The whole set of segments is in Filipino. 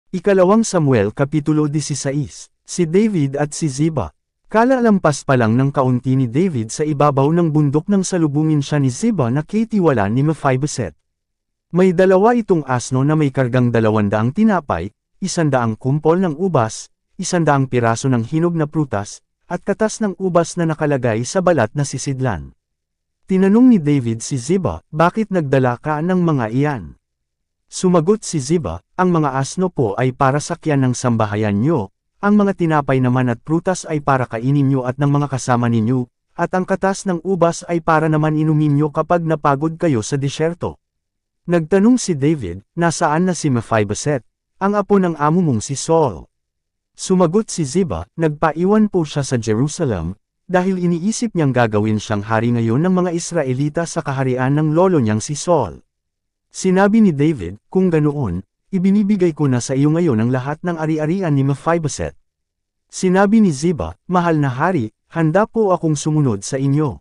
Ikalawang Samuel Kapitulo 16, si David at si Ziba. Kalalampas pa lang ng kaunti ni David sa ibabaw ng bundok nang salubungin siya ni Ziba na kitiwala ni Mephibosheth. May dalawa itong asno na may kargang 200 tinapay, 100 kumpol ng ubas, 100 piraso ng hinog na prutas, at katas ng ubas na nakalagay sa balat na sisidlan. Tinanong ni David si Ziba, bakit nagdala ka ng mga iyan? Sumagot si Ziba, ang mga asno po ay para sakyan ng sambahayan nyo, ang mga tinapay naman at prutas ay para kainin nyo at ng mga kasama ninyo, at ang katas ng ubas ay para naman inumin nyo kapag napagod kayo sa disyerto. Nagtanong si David, nasaan na si Mephibosheth, ang apo ng amo mong si Saul? Sumagot si Ziba, nagpaiwan po siya sa Jerusalem, dahil iniisip niyang gagawin siyang hari ngayon ng mga Israelita sa kaharian ng lolo niyang si Saul. Sinabi ni David, kung ganoon, ibinibigay ko na sa iyo ngayon ang lahat ng ari-arian ni Mephibosheth. Sinabi ni Ziba, mahal na hari, handa po akong sumunod sa inyo.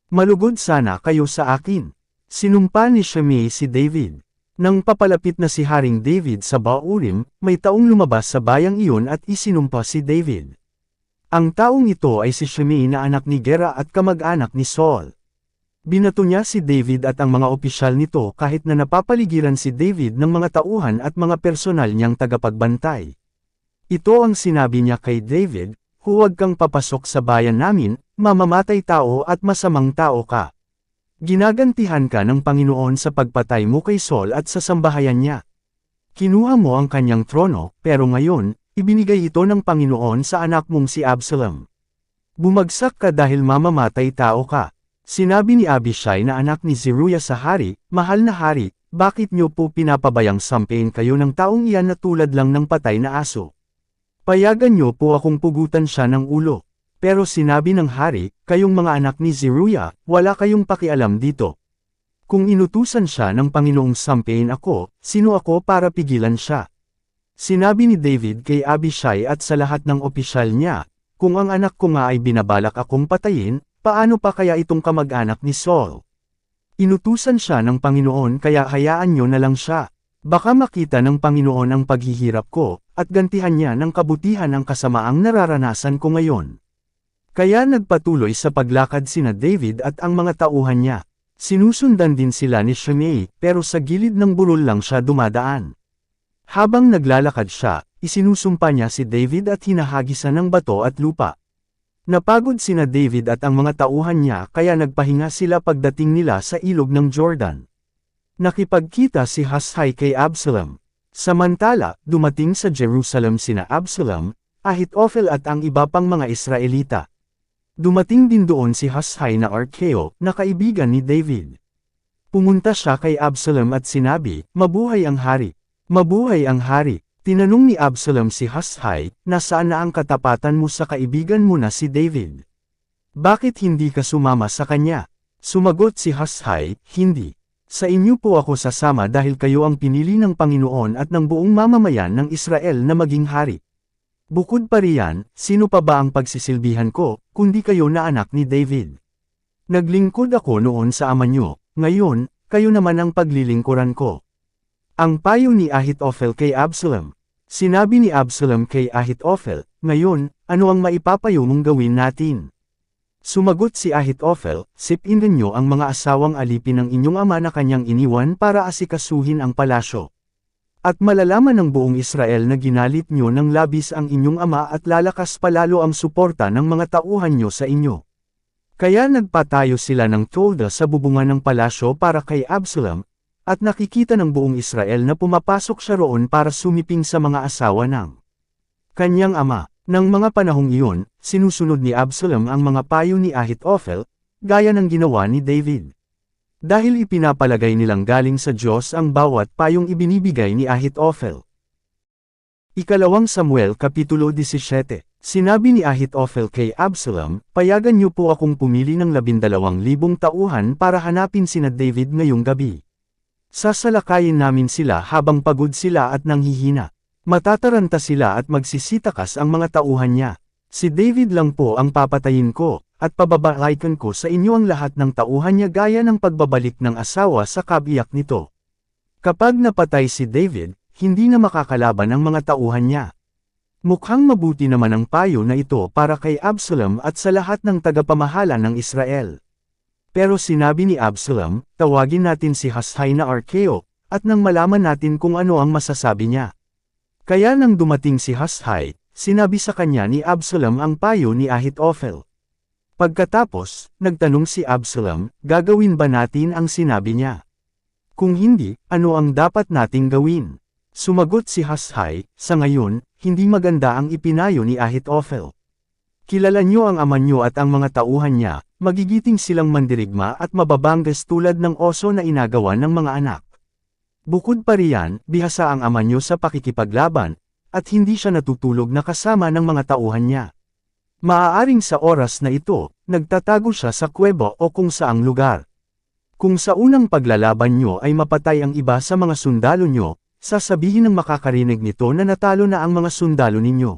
Malugod sana kayo sa akin. Sinumpa ni Shimei si David. Nang papalapit na si Haring David sa Baurim, may taong lumabas sa bayang iyon at isinumpa si David. Ang taong ito ay si Shimei na anak ni Gera at kamag-anak ni Saul. Binato niya si David at ang mga opisyal nito kahit na napapaligiran si David ng mga tauhan at mga personal niyang tagapagbantay. Ito ang sinabi niya kay David, huwag kang papasok sa bayan namin, mamamatay tao at masamang tao ka. Ginagantihan ka ng Panginoon sa pagpatay mo kay Saul at sa sambahayan niya. Kinuha mo ang kanyang trono, pero ngayon, ibinigay ito ng Panginoon sa anak mong si Absalom. Bumagsak ka dahil mamamatay tao ka. Sinabi ni Abishai na anak ni Zeruiah sa hari, mahal na hari, bakit niyo po pinapabayang sampein kayo ng taong iyan na tulad lang ng patay na aso? Payagan niyo po akong pugutan siya ng ulo. Pero sinabi ng hari, kayong mga anak ni Zeruiah, wala kayong pakialam dito. Kung inutusan siya ng Panginoong sampein ako, sino ako para pigilan siya? Sinabi ni David kay Abishai at sa lahat ng opisyal niya, kung ang anak ko nga ay binabalak akong patayin, paano pa kaya itong kamag-anak ni Saul? Inutusan siya ng Panginoon kaya hayaan niyo na lang siya. Baka makita ng Panginoon ang paghihirap ko, at gantihan niya ng kabutihan ang kasamaang nararanasan ko ngayon. Kaya nagpatuloy sa paglakad sina David at ang mga tauhan niya. Sinusundan din sila ni Shimei, pero sa gilid ng burol lang siya dumadaan. Habang naglalakad siya, isinusumpa niya si David at hinahagisan ng bato at lupa. Napagod sina David at ang mga tauhan niya kaya nagpahinga sila pagdating nila sa ilog ng Jordan. Nakipagkita si Hushai kay Absalom. Samantala, dumating sa Jerusalem sina Absalom, Ahitophel at ang iba pang mga Israelita. Dumating din doon si Hushai na Archeo, na kaibigan ni David. Pumunta siya kay Absalom at sinabi, mabuhay ang hari. Mabuhay ang hari. Tinanong ni Absalom si Hushai, nasaan na ang katapatan mo sa kaibigan mo na si David? Bakit hindi ka sumama sa kanya? Sumagot si Hushai, hindi. Sa inyo po ako sasama dahil kayo ang pinili ng Panginoon at ng buong mamamayan ng Israel na maging hari. Bukod pa riyan, sino pa ba ang pagsisilbihan ko, kundi kayo na anak ni David? Naglingkod ako noon sa ama niyo, ngayon, kayo naman ang paglilingkuran ko. Ang payo ni Ahitophel kay Absalom. Sinabi ni Absalom kay Ahitophel, ngayon, ano ang maipapayo mong gawin natin? Sumagot si Ahitophel, sipindan niyo ang mga asawang alipin ng inyong ama na kanyang iniwan para asikasuhin ang palasyo. At malalaman ng buong Israel na ginalit niyo ng labis ang inyong ama at lalakas palalo ang suporta ng mga tauhan niyo sa inyo. Kaya nagpatayo sila ng tolda sa bubungan ng palasyo para kay Absalom, at nakikita ng buong Israel na pumapasok siya roon para sumiping sa mga asawa ng kanyang ama. Nang mga panahong iyon, sinusunod ni Absalom ang mga payo ni Ahitophel, gaya ng ginawa ni David. Dahil ipinapalagay nilang galing sa Diyos ang bawat payong ibinibigay ni Ahitophel. Ikalawang Samuel Kapitulo 17. Sinabi ni Ahitophel kay Absalom, payagan niyo po akong pumili ng 12,000 tauhan para hanapin sina David ngayong gabi. Sasalakayin namin sila habang pagod sila at nanghihina. Matataranta sila at magsisitakas ang mga tauhan niya. Si David lang po ang papatayin ko, at pababalaikan ko sa inyo ang lahat ng tauhan niya gaya ng pagbabalik ng asawa sa kabiyak nito. Kapag napatay si David, hindi na makakalaban ang mga tauhan niya. Mukhang mabuti naman ang payo na ito para kay Absalom at sa lahat ng tagapamahala ng Israel. Pero sinabi ni Absalom, tawagin natin si Hushai na Archeo, at nang malaman natin kung ano ang masasabi niya. Kaya nang dumating si Hushai, sinabi sa kanya ni Absalom ang payo ni Ahitophel. Pagkatapos, nagtanong si Absalom, gagawin ba natin ang sinabi niya? Kung hindi, ano ang dapat nating gawin? Sumagot si Hushai, sa ngayon, hindi maganda ang ipinayo ni Ahitophel. Kilala niyo ang ama niyo at ang mga tauhan niya, magigiting silang mandirigma at mababanggas tulad ng oso na inagawa ng mga anak. Bukod pa riyan, bihasa ang ama niyo sa pakikipaglaban, at hindi siya natutulog na kasama ng mga tauhan niya. Maaaring sa oras na ito, nagtatago siya sa kuweba o kung saang lugar. Kung sa unang paglalaban niyo ay mapatay ang iba sa mga sundalo niyo, sasabihin ng makakarinig nito na natalo na ang mga sundalo ninyo.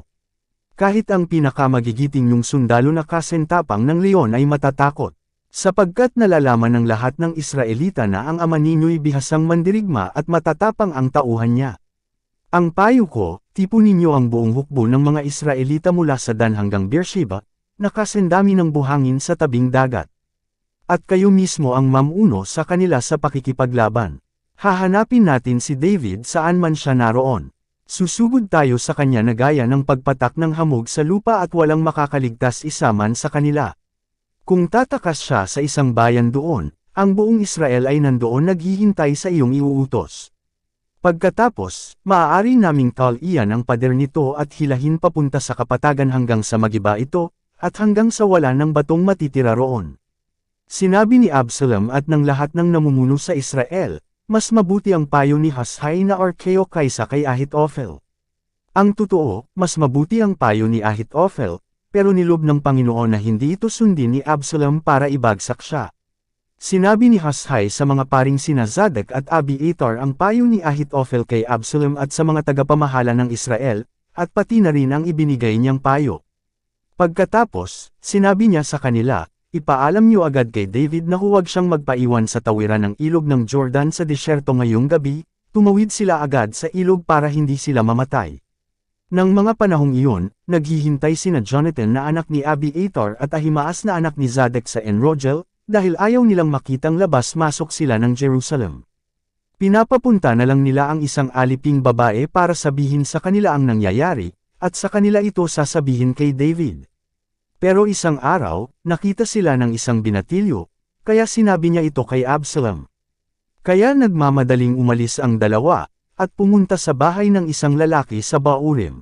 Kahit ang pinakamagigiting yung sundalo na kasentapang ng leon ay matatakot. Sapagkat nalalaman ng lahat ng Israelita na ang ama ninyo'y bihasang mandirigma at matatapang ang tauhan niya. Ang payo ko, tipunin ninyo ang buong hukbo ng mga Israelita mula sa Dan hanggang Beersheba, na kasendami ng buhangin sa tabing dagat. At kayo mismo ang mamuno sa kanila sa pakikipaglaban. Hahanapin natin si David saan man siya naroon. Susugod tayo sa kanya na gaya ng pagpatak ng hamog sa lupa at walang makakaligtas isa man sa kanila. Kung tatakas siya sa isang bayan doon, ang buong Israel ay nandoon naghihintay sa iyong iuutos. Pagkatapos, maaari naming talian ang pader nito at hilahin papunta sa kapatagan hanggang sa magiba ito, at hanggang sa wala ng batong matitira roon. Sinabi ni Absalom at ng lahat ng namumuno sa Israel, mas mabuti ang payo ni Hushai na Archeo kaysa kay Ahitophel. Ang totoo, mas mabuti ang payo ni Ahitophel, pero nilob ng Panginoon na hindi ito sundin ni Absalom para ibagsak siya. Sinabi ni Hushai sa mga paring sina Zadok at Abiathar ang payo ni Ahitophel kay Absalom at sa mga tagapamahala ng Israel, at pati na rin ang ibinigay niyang payo. Pagkatapos, sinabi niya sa kanila, ipaalam niyo agad kay David na huwag siyang magpaiwan sa tawiran ng ilog ng Jordan sa disyerto ngayong gabi, tumawid sila agad sa ilog para hindi sila mamatay. Nang mga panahong iyon, naghihintay sina Jonathan na anak ni Abiathar at Ahimaas na anak ni Zadok sa Enrogel, dahil ayaw nilang makitang labas-masok sila ng Jerusalem. Pinapapunta na lang nila ang isang aliping babae para sabihin sa kanila ang nangyayari, at sa kanila ito sasabihin kay David. Pero isang araw, nakita sila ng isang binatilyo, kaya sinabi niya ito kay Absalom. Kaya nagmamadaling umalis ang dalawa, at pumunta sa bahay ng isang lalaki sa Baurim.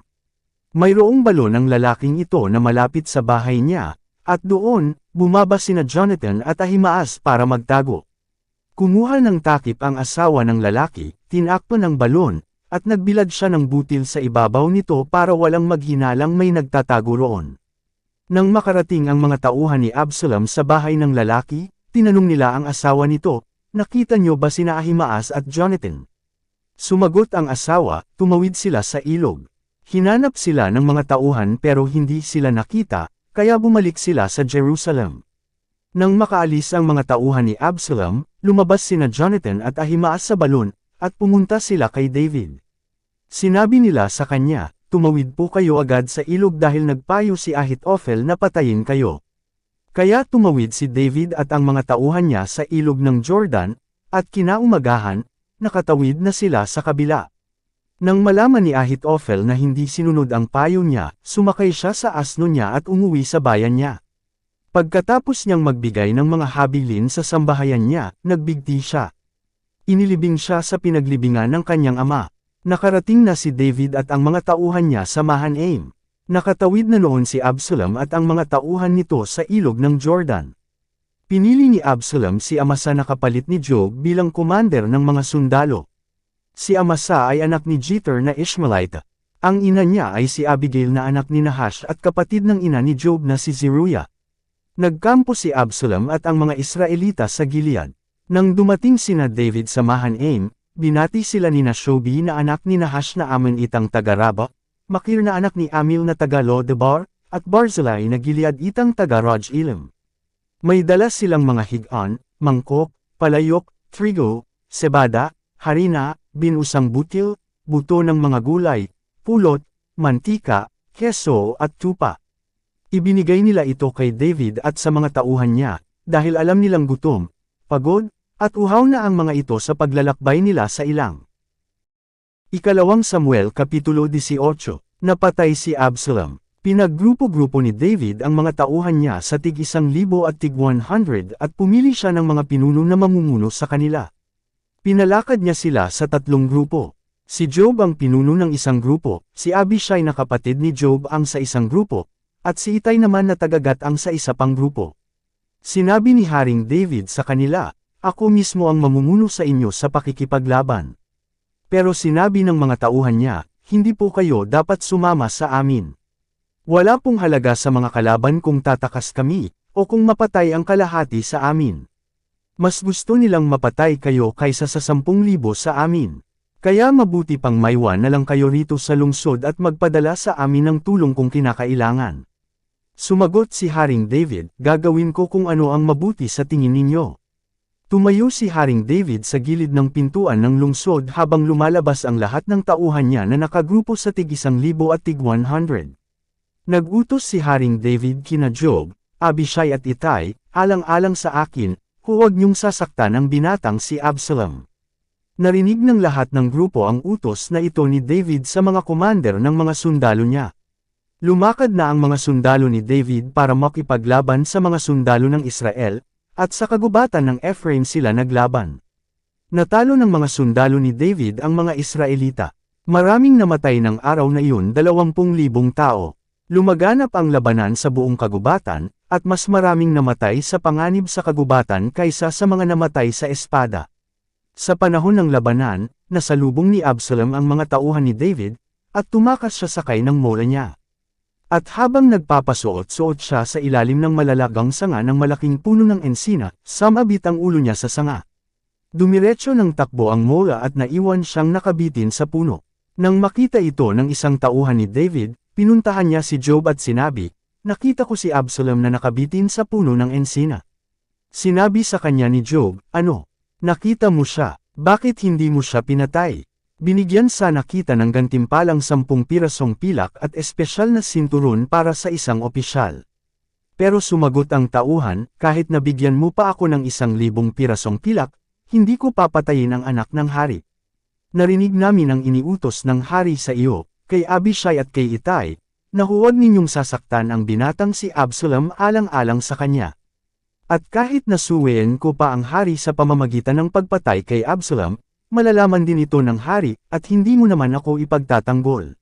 Mayroong balon ang lalaking ito na malapit sa bahay niya, at doon, bumaba sina Jonathan at Ahimaas para magtago. Kumuha ng takip ang asawa ng lalaki, tinakpan ang balon, at nagbilad siya ng butil sa ibabaw nito para walang maghinalang may nagtatago roon. Nang makarating ang mga tauhan ni Absalom sa bahay ng lalaki, tinanong nila ang asawa nito, nakita niyo ba sina Ahimaas at Jonathan? Sumagot ang asawa, tumawid sila sa ilog. Hinanap sila ng mga tauhan pero hindi sila nakita, kaya bumalik sila sa Jerusalem. Nang makaalis ang mga tauhan ni Absalom, lumabas sina Jonathan at Ahimaas sa balon, at pumunta sila kay David. Sinabi nila sa kanya, tumawid po kayo agad sa ilog dahil nagpayo si Ahitophel na patayin kayo. Kaya tumawid si David at ang mga tauhan niya sa ilog ng Jordan, at kinaumagahan, nakatawid na sila sa kabila. Nang malaman ni Ahitophel na hindi sinunod ang payo niya, sumakay siya sa asno niya at umuwi sa bayan niya. Pagkatapos niyang magbigay ng mga habilin sa sambahayan niya, nagbigti siya. Inilibing siya sa pinaglibingan ng kanyang ama. Nakarating na si David at ang mga tauhan niya sa Mahanaim. Nakatawid na noon si Absalom at ang mga tauhan nito sa ilog ng Jordan. Pinili ni Absalom si Amasa na kapalit ni Joab bilang commander ng mga sundalo. Si Amasa ay anak ni Jeter na Ishmaelite. Ang ina niya ay si Abigail na anak ni Nahash at kapatid ng ina ni Joab na si Zeruiah. Nagkampo si Absalom at ang mga Israelita sa Gilead. Nang dumating sina David sa Mahanaim, binati sila ni Shobi na anak ni Nahash na Amonitang taga-Raba, Makir na anak ni Amil na taga-Lodebar, at Barzillai na Gileaditang taga-Raj-Elim. May dala silang mga higaan, mangkok, palayok, trigo, sebada, harina, binusang butil, buto ng mga gulay, pulot, mantika, keso at tupa. Ibinigay nila ito kay David at sa mga tauhan niya, dahil alam nilang gutom, pagod, at uhaw na ang mga ito sa paglalakbay nila sa ilang. Ikalawang Samuel Kapitulo 18, napatay si Absalom. Pinaggrupo-grupo ni David ang mga tauhan niya sa tig-1,000 at tig-100 at pumili siya ng mga pinuno na mamumuno sa kanila. Pinalakad niya sila sa 3 grupo. Si Job ang pinuno ng isang grupo, si Abishai na kapatid ni Job ang sa isang grupo, at si Itay naman na tagagat ang sa isa pang grupo. Sinabi ni Haring David sa kanila, "Ako mismo ang mamumuno sa inyo sa pakikipaglaban." Pero sinabi ng mga tauhan niya, "Hindi po kayo dapat sumama sa amin. Wala pong halaga sa mga kalaban kung tatakas kami, o kung mapatay ang kalahati sa amin. Mas gusto nilang mapatay kayo kaysa sa 10,000 sa amin. Kaya mabuti pang maiwan na lang kayo rito sa lungsod at magpadala sa amin ng tulong kung kinakailangan." Sumagot si Haring David, "Gagawin ko kung ano ang mabuti sa tingin ninyo." Tumayo si Haring David sa gilid ng pintuan ng lungsod habang lumalabas ang lahat ng tauhan niya na nakagrupo sa tig-1,000 at tig-100. Nagutos si Haring David kina Job, Abishai at Itay, "Alang-alang sa akin, huwag niyong sasaktan ang binatang si Absalom." Narinig ng lahat ng grupo ang utos na ito ni David sa mga commander ng mga sundalo niya. Lumakad na ang mga sundalo ni David para makipaglaban sa mga sundalo ng Israel, at sa kagubatan ng Ephraim sila naglaban. Natalo ng mga sundalo ni David ang mga Israelita. Maraming namatay ng araw na iyon 20,000 tao. Lumaganap ang labanan sa buong kagubatan, at mas maraming namatay sa panganib sa kagubatan kaysa sa mga namatay sa espada. Sa panahon ng labanan, nasalubong ni Absalom ang mga tauhan ni David, at tumakas siya sakay ng mola niya. At habang nagpapasuot-suot siya sa ilalim ng malalagang sanga ng malaking puno ng ensina, sumabit ang ulo niya sa sanga. Dumiretso ng takbo ang mola at naiwan siyang nakabitin sa puno. Nang makita ito ng isang tauhan ni David, pinuntahan niya si Job at sinabi, "Nakita ko si Absalom na nakabitin sa puno ng ensina." Sinabi sa kanya ni Job, "Ano? Nakita mo siya, bakit hindi mo siya pinatay?" Binigyan sana kita ng gantimpalang 10 pirasong pilak at espesyal na sinturon para sa isang opisyal. Pero sumagot ang tauhan, "Kahit nabigyan mo pa ako ng 1,000 pirasong pilak, hindi ko papatayin ang anak ng hari. Narinig namin ang iniutos ng hari sa iyo, kay Abishai at kay Itay, na huwag ninyong sasaktan ang binatang si Absalom alang-alang sa kanya. At kahit nasuwayan ko pa ang hari sa pamamagitan ng pagpatay kay Absalom, malalaman din ito ng hari, at hindi mo naman ako ipagtatanggol."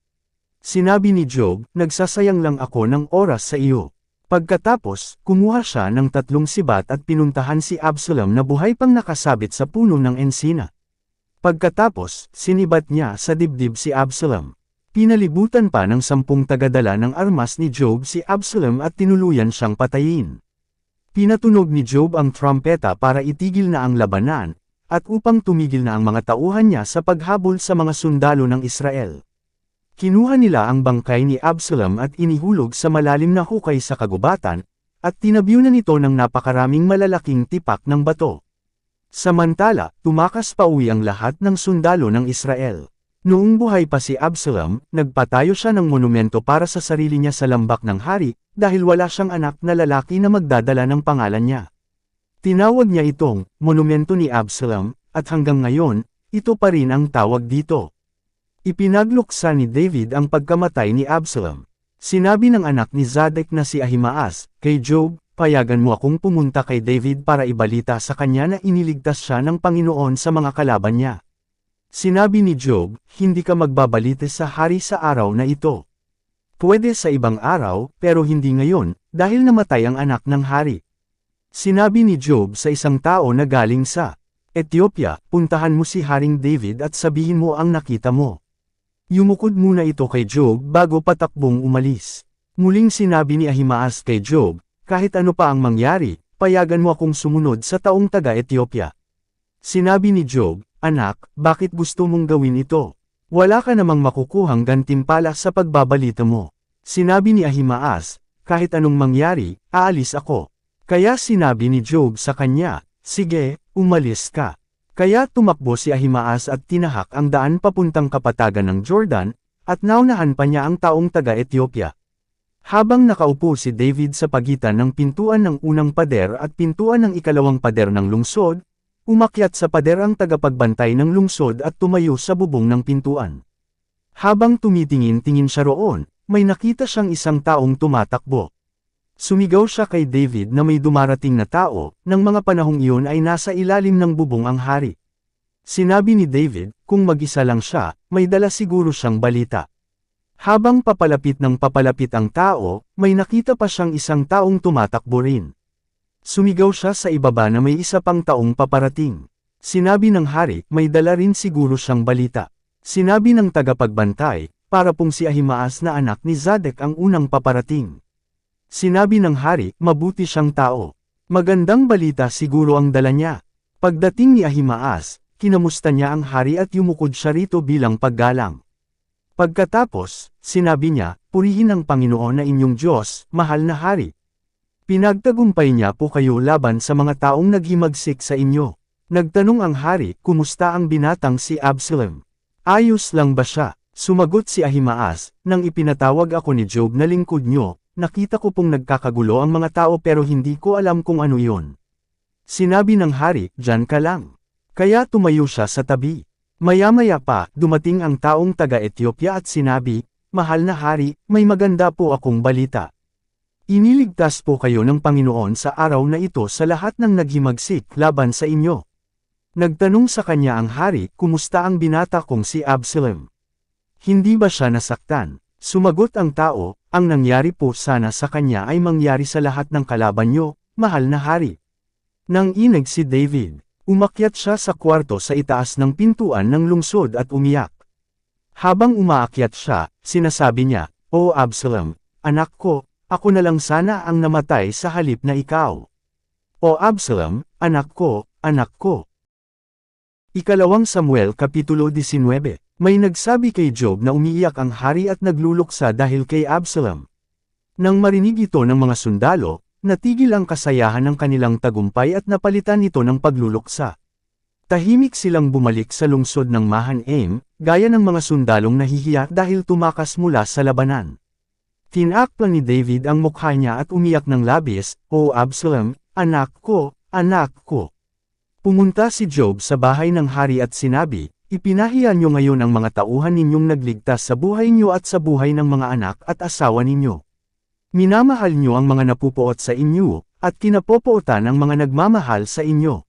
Sinabi ni Job, "Nagsasayang lang ako ng oras sa iyo." Pagkatapos, kumuha siya ng 3 sibat at pinuntahan si Absalom na buhay pang nakasabit sa puno ng ensina. Pagkatapos, sinibat niya sa dibdib si Absalom. Pinalibutan pa ng 10 tagadala ng armas ni Job si Absalom at tinuluyan siyang patayin. Pinatunog ni Job ang trumpeta para itigil na ang labanan, at upang tumigil na ang mga tauhan niya sa paghabol sa mga sundalo ng Israel. Kinuha nila ang bangkay ni Absalom at inihulog sa malalim na hukay sa kagubatan, at tinabyunan nito ng napakaraming malalaking tipak ng bato. Samantala, tumakas pa uwi ang lahat ng sundalo ng Israel. Noong buhay pa si Absalom, nagpatayo siya ng monumento para sa sarili niya sa lambak ng hari, dahil wala siyang anak na lalaki na magdadala ng pangalan niya. Tinawag niya itong, "Monumento ni Absalom," at hanggang ngayon, ito pa rin ang tawag dito. Ipinagluksa ni David ang pagkamatay ni Absalom. Sinabi ng anak ni Zadok na si Ahimaas, kay Job, "Payagan mo akong pumunta kay David para ibalita sa kanya na iniligtas siya ng Panginoon sa mga kalaban niya." Sinabi ni Job, "Hindi ka magbabalita sa hari sa araw na ito. Pwede sa ibang araw, pero hindi ngayon, dahil namatay ang anak ng hari." Sinabi ni Job sa isang tao na galing sa Ethiopia, "Puntahan mo si Haring David at sabihin mo ang nakita mo." Yumukod muna ito kay Job bago patakbong umalis. Muling sinabi ni Ahimaas kay Job, "Kahit ano pa ang mangyari, payagan mo akong sumunod sa taong taga-Ethiopia." Sinabi ni Job, "Anak, bakit gusto mong gawin ito? Wala ka namang makukuhang gantimpala sa pagbabalita mo." Sinabi ni Ahimaas, "Kahit anong mangyari, aalis ako." Kaya sinabi ni Job sa kanya, "Sige, umalis ka." Kaya tumakbo si Ahimaas at tinahak ang daan papuntang kapatagan ng Jordan, at naunahan pa niya ang taong taga-Ethiopia. Habang nakaupo si David sa pagitan ng pintuan ng unang pader at pintuan ng ikalawang pader ng lungsod, umakyat sa pader ang tagapagbantay ng lungsod at tumayo sa bubong ng pintuan. Habang tumitingin-tingin siya roon, may nakita siyang isang taong tumatakbo. Sumigaw siya kay David na may dumarating na tao, nang mga panahong iyon ay nasa ilalim ng bubong ang hari. Sinabi ni David, kung mag-isa lang siya, may dala siguro siyang balita. Habang papalapit ang tao, may nakita pa siyang isang taong tumatakbo rin. Sumigaw siya sa ibaba na may isa pang taong paparating. Sinabi ng hari, may dala rin siguro siyang balita. Sinabi ng tagapagbantay, para pong si Ahimaas na anak ni Zadok ang unang paparating. Sinabi ng hari, mabuti siyang tao. Magandang balita siguro ang dala niya. Pagdating ni Ahimaas, kinamusta niya ang hari at yumukod siya rito bilang paggalang. Pagkatapos, sinabi niya, purihin ang Panginoon na inyong Diyos, mahal na hari. Pinagtagumpay niya po kayo laban sa mga taong naghimagsik sa inyo. Nagtanong ang hari, kumusta ang binatang si Absalom? Ayos lang ba siya? Sumagot si Ahimaas, nang ipinatawag ako ni Job na lingkod niyo, nakita ko pong nagkakagulo ang mga tao pero hindi ko alam kung ano iyon. Sinabi ng hari, diyan ka lang. Kaya tumayo siya sa tabi. Maya-maya pa, dumating ang taong taga-Ethiopia at sinabi, mahal na hari, may maganda po akong balita. Iniligtas po kayo ng Panginoon sa araw na ito sa lahat ng naghimagsik laban sa inyo. Nagtanong sa kanya ang hari, kumusta ang binata kong si Absalom? Hindi ba siya nasaktan? Sumagot ang tao, ang nangyari po sana sa kanya ay mangyari sa lahat ng kalaban niyo, mahal na hari. Nang inig si David, umakyat siya sa kwarto sa itaas ng pintuan ng lungsod at umiyak. Habang umaakyat siya, sinasabi niya, O Absalom, anak ko, ako na lang sana ang namatay sa halip na ikaw. O Absalom, anak ko, anak ko. Ikalawang Samuel Kapitulo 19. May nagsabi kay Job na umiiyak ang hari at nagluluksa dahil kay Absalom. Nang marinig ito ng mga sundalo, natigil ang kasayahan ng kanilang tagumpay at napalitan ito ng pagluluksa. Tahimik silang bumalik sa lungsod ng Mahanaim, gaya ng mga sundalong nahihiya dahil tumakas mula sa labanan. Tinakpan ni David ang mukha niya at umiyak ng labis, O Absalom, anak ko, anak ko. Pumunta si Job sa bahay ng hari at sinabi, ipinahiya niyo ngayon ang mga tauhan ninyong nagligtas sa buhay niyo at sa buhay ng mga anak at asawa ninyo. Minamahal niyo ang mga napupuot sa inyo, at kinapopootan ang mga nagmamahal sa inyo.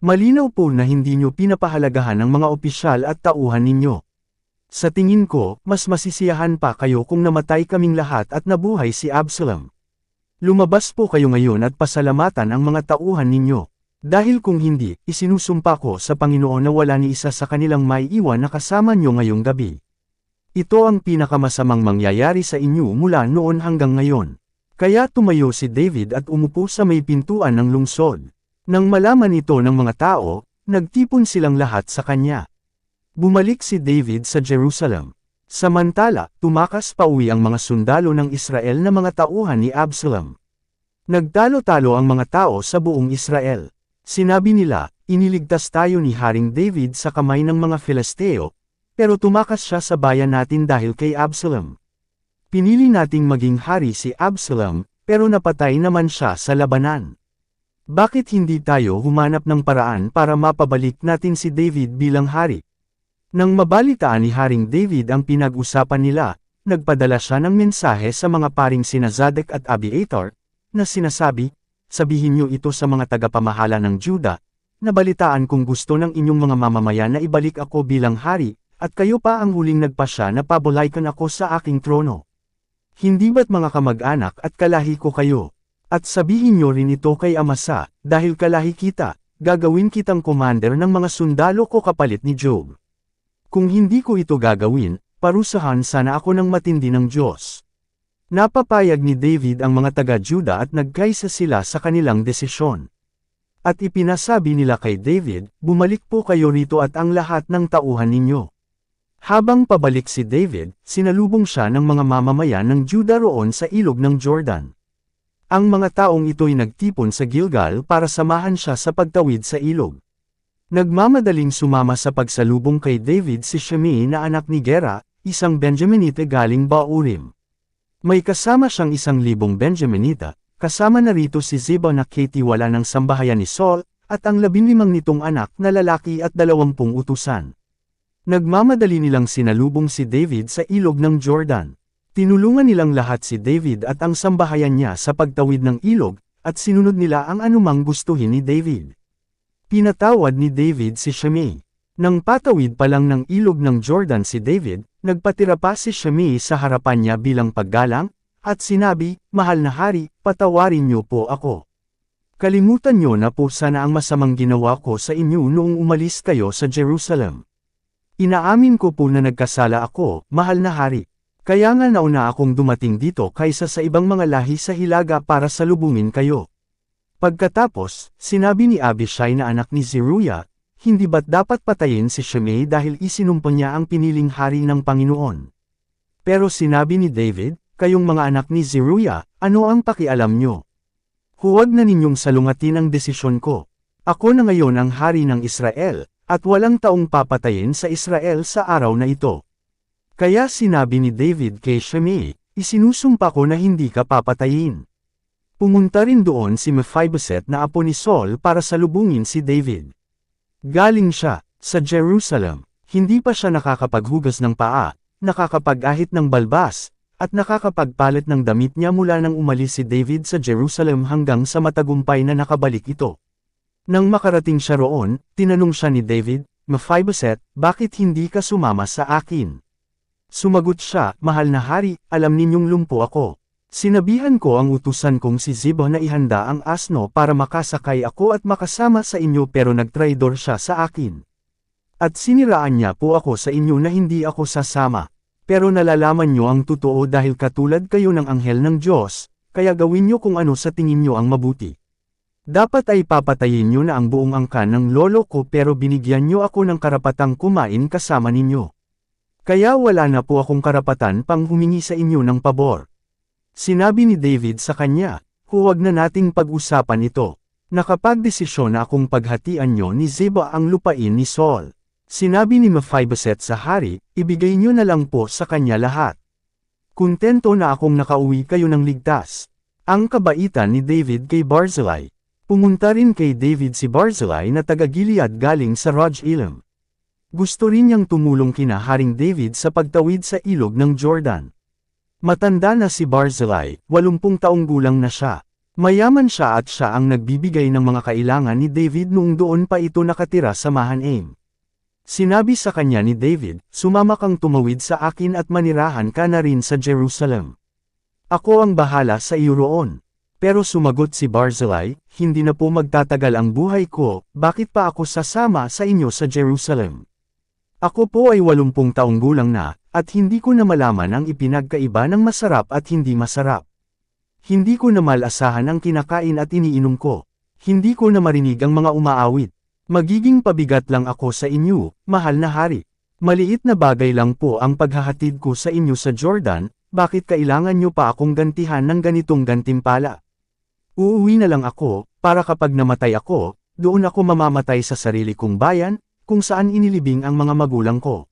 Malinaw po na hindi niyo pinapahalagahan ang mga opisyal at tauhan ninyo. Sa tingin ko, mas masisiyahan pa kayo kung namatay kaming lahat at nabuhay si Absalom. Lumabas po kayo ngayon at pasalamatan ang mga tauhan ninyo. Dahil kung hindi, isinusumpa ko sa Panginoon na wala ni isa sa kanilang maiiwan na kasama niyo ngayong gabi. Ito ang pinakamasamang mangyayari sa inyo mula noon hanggang ngayon. Kaya tumayo si David at umupo sa may pintuan ng lungsod. Nang malaman ito ng mga tao, nagtipon silang lahat sa kanya. Bumalik si David sa Jerusalem. Samantala, tumakas pauwi ang mga sundalo ng Israel na mga tauhan ni Absalom. Nagtalo-talo ang mga tao sa buong Israel. Sinabi nila, iniligtas tayo ni Haring David sa kamay ng mga Filisteo, pero tumakas siya sa bayan natin dahil kay Absalom. Pinili nating maging hari si Absalom, pero napatay naman siya sa labanan. Bakit hindi tayo humanap ng paraan para mapabalik natin si David bilang hari? Nang mabalitaan ni Haring David ang pinag-usapan nila, nagpadala siya ng mensahe sa mga paring sina Zadok at Abiathar, na sinasabi, sabihin niyo ito sa mga tagapamahala ng Juda, nabalitaan kung gusto ng inyong mga mamamayan na ibalik ako bilang hari, at kayo pa ang huling nagpasya na pabulaykan ako sa aking trono. Hindi ba't mga kamag-anak at kalahi ko kayo? At sabihin niyo rin ito kay Amasa, dahil kalahi kita, gagawin kitang commander ng mga sundalo ko kapalit ni Job. Kung hindi ko ito gagawin, parusahan sana ako ng matindi ng Diyos. Napapayag ni David ang mga taga-Juda at nagkaisa sila sa kanilang desisyon. At ipinasabi nila kay David, bumalik po kayo rito at ang lahat ng tauhan ninyo. Habang pabalik si David, sinalubong siya ng mga mamamayan ng Juda roon sa ilog ng Jordan. Ang mga taong ito'y nagtipon sa Gilgal para samahan siya sa pagtawid sa ilog. Nagmamadaling sumama sa pagsalubong kay David si Shimei na anak ni Gera, isang Benjaminite galing Baurim. May kasama siyang 1,000 Benjaminita, kasama na rito si Ziba na katiwala ng sambahayan ni Saul, at ang 15 nitong anak na lalaki at 20 utusan. Nagmamadali nilang sinalubong si David sa ilog ng Jordan. Tinulungan nilang lahat si David at ang sambahayan niya sa pagtawid ng ilog, at sinunod nila ang anumang gustuhin ni David. Pinatawad ni David si Shimei. Nang patawid pa lang ng ilog ng Jordan si David, nagpatira pa si Shimei sa harapan niya bilang paggalang, at sinabi, "Mahal na hari, patawarin niyo po ako. Kalimutan niyo na po sana ang masamang ginawa ko sa inyo noong umalis kayo sa Jerusalem. Inaamin ko po na nagkasala ako, mahal na hari. Kaya nga nauna akong dumating dito kaysa sa ibang mga lahi sa hilaga para salubungin kayo." Pagkatapos, sinabi ni Abishai na anak ni Zeruiah, "Hindi ba't dapat patayin si Shimei dahil isinumpa niya ang piniling hari ng Panginoon?" Pero sinabi ni David, "Kayong mga anak ni Zeruiah, ano ang pakialam nyo? Huwag na ninyong salungatin ang desisyon ko. Ako na ngayon ang hari ng Israel, at walang taong papatayin sa Israel sa araw na ito." Kaya sinabi ni David kay Shimei, "Isinusumpa ko na hindi ka papatayin." Pumunta rin doon si Mephibosheth na apo ni Saul para salubungin si David. Galing siya sa Jerusalem, hindi pa siya nakakapaghugas ng paa, nakakapag-ahit ng balbas, at nakakapagpalit ng damit niya mula nang umalis si David sa Jerusalem hanggang sa matagumpay na nakabalik ito. Nang makarating siya roon, tinanong siya ni David, "Mephibosheth, bakit hindi ka sumama sa akin?" Sumagot siya, "Mahal na hari, alam ninyong lumpo ako. Sinabihan ko ang utusan kong si Ziba na ihanda ang asno para makasakay ako at makasama sa inyo pero nagtraidor siya sa akin. At siniraan niya po ako sa inyo na hindi ako sasama. Pero nalalaman niyo ang totoo dahil katulad kayo ng anghel ng Diyos, kaya gawin niyo kung ano sa tingin niyo ang mabuti. Dapat ay papatayin niyo na ang buong angkan ng lolo ko pero binigyan niyo ako ng karapatang kumain kasama ninyo. Kaya wala na po akong karapatan pang humingi sa inyo ng pabor." Sinabi ni David sa kanya, "Huwag na nating pag-usapan ito. Nakapagdesisyon na akong paghatian niyo ni Ziba ang lupain ni Saul." Sinabi ni Mephibosheth sa hari, "Ibigay niyo na lang po sa kanya lahat. Kuntento na akong nakauwi kayo ng ligtas." Ang kabaitan ni David kay Barzillai. Pumunta rin kay David si Barzillai na taga-Gilead galing sa Rogelim. Gusto rin niyang tumulong kina Haring David sa pagtawid sa ilog ng Jordan. Matanda na si Barzillai, 80 taong gulang na siya. Mayaman siya at siya ang nagbibigay ng mga kailangan ni David noong doon pa ito nakatira sa Mahanaim. Sinabi sa kanya ni David, "Sumama kang tumawid sa akin at manirahan ka na rin sa Jerusalem. Ako ang bahala sa iyo roon." Pero sumagot si Barzillai, "Hindi na po magtatagal ang buhay ko, bakit pa ako sasama sa inyo sa Jerusalem? Ako po ay 80 taong gulang na, at hindi ko na malaman ang ipinagkaiba ng masarap at hindi masarap. Hindi ko na malasahan ang kinakain at iniinom ko. Hindi ko na marinig ang mga umaawit. Magiging pabigat lang ako sa inyo, mahal na hari. Maliit na bagay lang po ang paghahatid ko sa inyo sa Jordan, bakit kailangan nyo pa akong gantihan ng ganitong gantimpala? Uuwi na lang ako, para kapag namatay ako, doon ako mamamatay sa sarili kong bayan, kung saan inilibing ang mga magulang ko.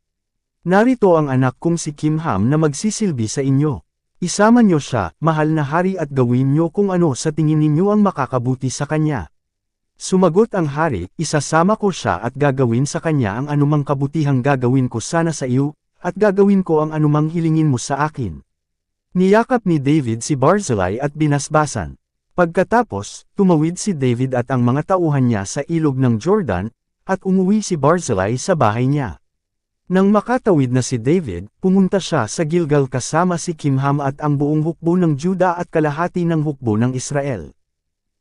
Narito ang anak kong si Kimham na magsisilbi sa inyo. Isama niyo siya, mahal na hari at gawin niyo kung ano sa tingin ninyo ang makakabuti sa kanya." Sumagot ang hari, "Isasama ko siya at gagawin sa kanya ang anumang kabutihang gagawin ko sana sa iyo, at gagawin ko ang anumang hilingin mo sa akin." Niyakap ni David si Barzillai at binasbasan. Pagkatapos, tumawid si David at ang mga tauhan niya sa ilog ng Jordan, at umuwi si Barzillai sa bahay niya. Nang makatawid na si David, pumunta siya sa Gilgal kasama si Kimham at ang buong hukbo ng Juda at kalahati ng hukbo ng Israel.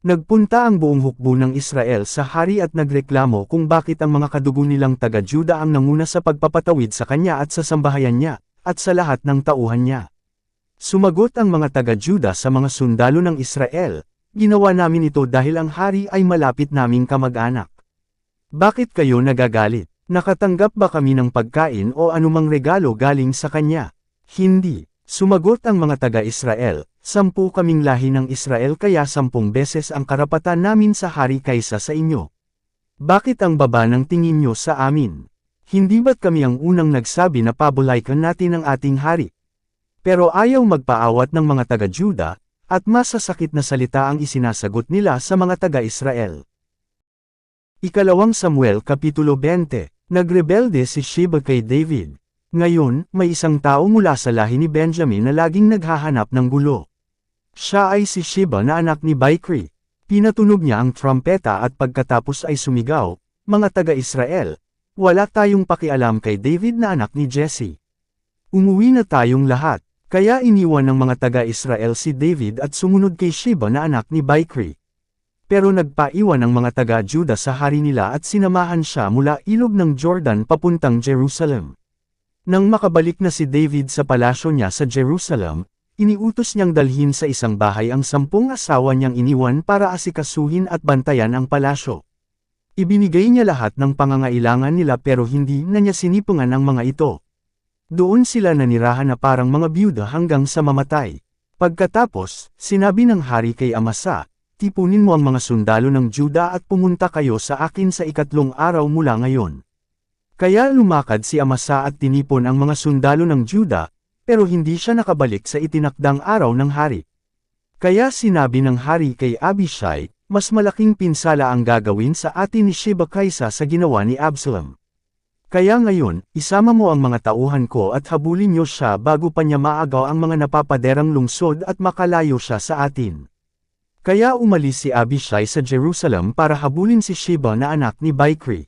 Nagpunta ang buong hukbo ng Israel sa hari at nagreklamo kung bakit ang mga kadugo nilang taga-Juda ang nanguna sa pagpapatawid sa kanya at sa sambahayan niya, at sa lahat ng tauhan niya. Sumagot ang mga taga-Juda sa mga sundalo ng Israel, "Ginawa namin ito dahil ang hari ay malapit naming kamag-anak. Bakit kayo nagagalit? Nakatanggap ba kami ng pagkain o anumang regalo galing sa kanya?" "Hindi." Sumagot ang mga taga-Israel, 10 kaming lahi ng Israel kaya 10 beses ang karapatan namin sa hari kaysa sa inyo. Bakit ang baba ng tingin nyo sa amin? Hindi ba't kami ang unang nagsabi na pabulaykan natin ang ating hari? Pero ayaw magpaawat ng mga taga-Juda, at masasakit na salita ang isinasagot nila sa mga taga-Israel. Ikalawang Samuel Kapitulo 20. Nagrebelde si Sheba kay David. Ngayon, may isang tao mula sa lahi ni Benjamin na laging naghahanap ng gulo. Siya ay si Sheba na anak ni Bichri. Pinatunog niya ang trumpeta at pagkatapos ay sumigaw, "Mga taga-Israel, wala tayong pakialam kay David na anak ni Jesse. Umuwi na tayong lahat." Kaya iniwan ng mga taga-Israel si David at sumunod kay Sheba na anak ni Bichri. Pero nagpaiwan ang mga taga-Juda sa hari nila at sinamahan siya mula ilog ng Jordan papuntang Jerusalem. Nang makabalik na si David sa palasyo niya sa Jerusalem, iniutos niyang dalhin sa isang bahay ang 10 asawa niyang iniwan para asikasuhin at bantayan ang palasyo. Ibinigay niya lahat ng pangangailangan nila pero hindi na niya sinipungan ang mga ito. Doon sila nanirahan na parang mga byuda hanggang sa mamatay. Pagkatapos, sinabi ng hari kay Amasa, "Tipunin mo ang mga sundalo ng Juda at pumunta kayo sa akin sa 3 araw mula ngayon." Kaya lumakad si Amasa at tinipon ang mga sundalo ng Juda, pero hindi siya nakabalik sa itinakdang araw ng hari. Kaya sinabi ng hari kay Abishai, "Mas malaking pinsala ang gagawin sa atin ni Sheba kaysa sa ginawa ni Absalom. Kaya ngayon, isama mo ang mga tauhan ko at habulin niyo siya bago pa niya maagaw ang mga napapaderang lungsod at makalayo siya sa atin." Kaya umalis si Abishai sa Jerusalem para habulin si Sheba na anak ni Bichri.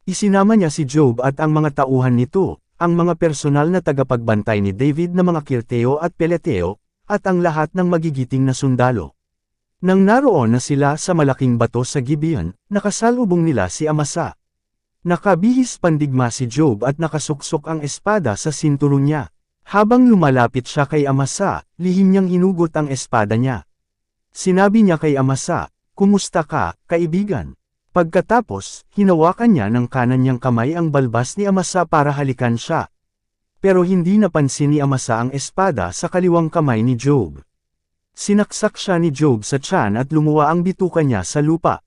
Isinama niya si Joab at ang mga tauhan nito, ang mga personal na tagapagbantay ni David na mga Kirteo at Peleteo, at ang lahat ng magigiting na sundalo. Nang naroon na sila sa malaking bato sa Gibeon, nakasalubong nila si Amasa. Nakabihis pandigma si Joab at nakasuksok ang espada sa sinturon niya. Habang lumalapit siya kay Amasa, lihim niyang hinugot ang espada niya. Sinabi niya kay Amasa, "Kumusta ka, kaibigan?" Pagkatapos, hinawakan niya ng kanan niyang kamay ang balbas ni Amasa para halikan siya. Pero hindi napansin ni Amasa ang espada sa kaliwang kamay ni Joab. Sinaksak siya ni Joab sa tiyan at lumuwa ang bituka niya sa lupa.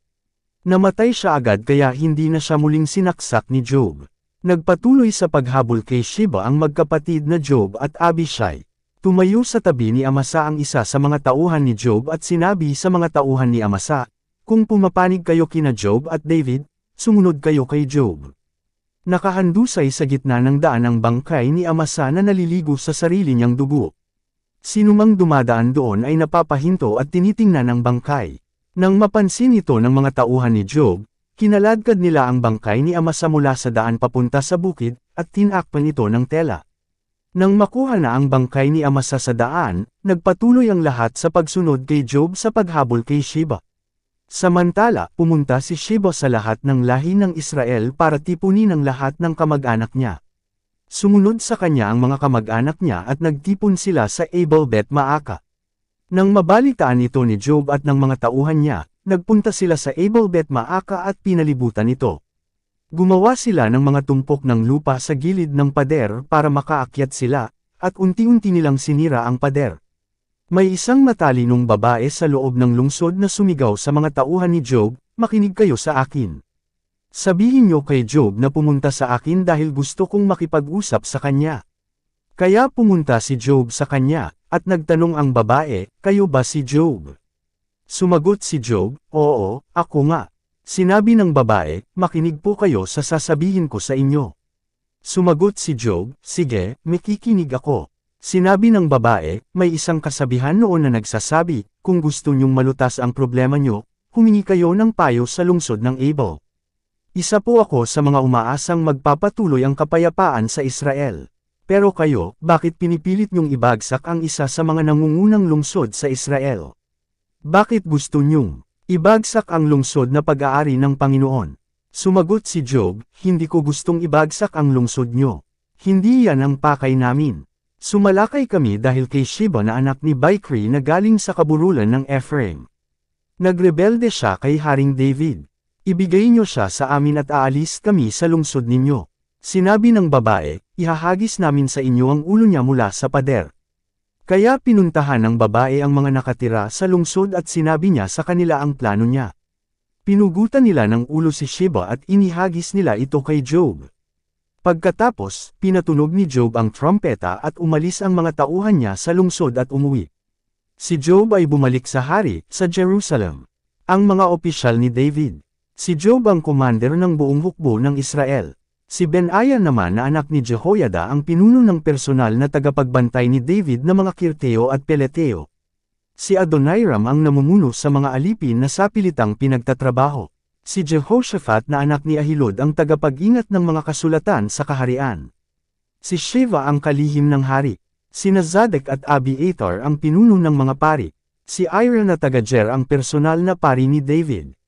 Namatay siya agad kaya hindi na siya muling sinaksak ni Joab. Nagpatuloy sa paghabol kay Sheba ang magkapatid na Joab at Abishai. Tumayo sa tabi ni Amasa ang isa sa mga tauhan ni Joab at sinabi sa mga tauhan ni Amasa, "Kung pumapanig kayo kina Joab at David, sumunod kayo kay Joab." Nakahandusay sa gitna ng daan ang bangkay ni Amasa na naliligo sa sarili niyang dugo. Sinumang dumadaan doon ay napapahinto at tinitingnan ang bangkay. Nang mapansin ito ng mga tauhan ni Joab, kinaladkad nila ang bangkay ni Amasa mula sa daan papunta sa bukid, at tinakpan ito ng tela. Nang makuha na ang bangkay ni Amasa sa daan, nagpatuloy ang lahat sa pagsunod kay Joab sa paghabol kay Sheba. Samantala, pumunta si Sheba sa lahat ng lahi ng Israel para tipunin ang lahat ng kamag-anak niya. Sumunod sa kanya ang mga kamag-anak niya at nagtipon sila sa Abel-Bet-Maaka. Nang mabalitaan ito ni Joab at ng mga tauhan niya, nagpunta sila sa Abel-Bet-Maaka at pinalibutan ito. Gumawa sila ng mga tumpok ng lupa sa gilid ng pader para makaakyat sila, at unti-unti nilang sinira ang pader. May isang matalinong babae sa loob ng lungsod na sumigaw sa mga tauhan ni Joab, "Makinig kayo sa akin. Sabihin niyo kay Joab na pumunta sa akin dahil gusto kong makipag-usap sa kanya." Kaya pumunta si Joab sa kanya, at nagtanong ang babae, "Kayo ba si Joab?" Sumagot si Joab, "Oo, ako nga." Sinabi ng babae, "Makinig po kayo sa sasabihin ko sa inyo." Sumagot si Joab, "Sige, makikinig ako." Sinabi ng babae, "May isang kasabihan noon na nagsasabi, kung gusto niyong malutas ang problema niyo, humingi kayo ng payo sa lungsod ng Abel. Isa po ako sa mga umaasang magpapatuloy ang kapayapaan sa Israel. Pero kayo, bakit pinipilit niyong ibagsak ang isa sa mga nangungunang lungsod sa Israel? Bakit gusto niyong ibagsak ang lungsod na pag-aari ng Panginoon?" Sumagot si Joab, "Hindi ko gustong ibagsak ang lungsod niyo. Hindi yan ang pakay namin. Sumalakay kami dahil kay Sheba na anak ni Bichri na galing sa kabululan ng Ephraim. Nagrebelde siya kay Haring David. Ibigay niyo siya sa amin at aalis kami sa lungsod ninyo." Sinabi ng babae, "Ihahagis namin sa inyo ang ulo niya mula sa pader." Kaya pinuntahan ng babae ang mga nakatira sa lungsod at sinabi niya sa kanila ang plano niya. Pinugutan nila ng ulo si Sheba at inihagis nila ito kay Job. Pagkatapos, pinatunog ni Job ang trompeta at umalis ang mga tauhan niya sa lungsod at umuwi. Si Job ay bumalik sa hari, sa Jerusalem. Ang mga opisyal ni David. Si Job ang commander ng buong hukbo ng Israel. Si Benaiah naman na anak ni Jehoiada ang pinuno ng personal na tagapagbantay ni David na mga Kirteo at Peleteo. Si Adoniram ang namumuno sa mga alipin na sapilitang pinagtatrabaho. Si Jehoshaphat na anak ni Ahilud ang tagapag-ingat ng mga kasulatan sa kaharian. Si Sheva ang kalihim ng hari. Sina Zadok at Abiathar ang pinuno ng mga pari. Si Ira na taga-Jer ang personal na pari ni David.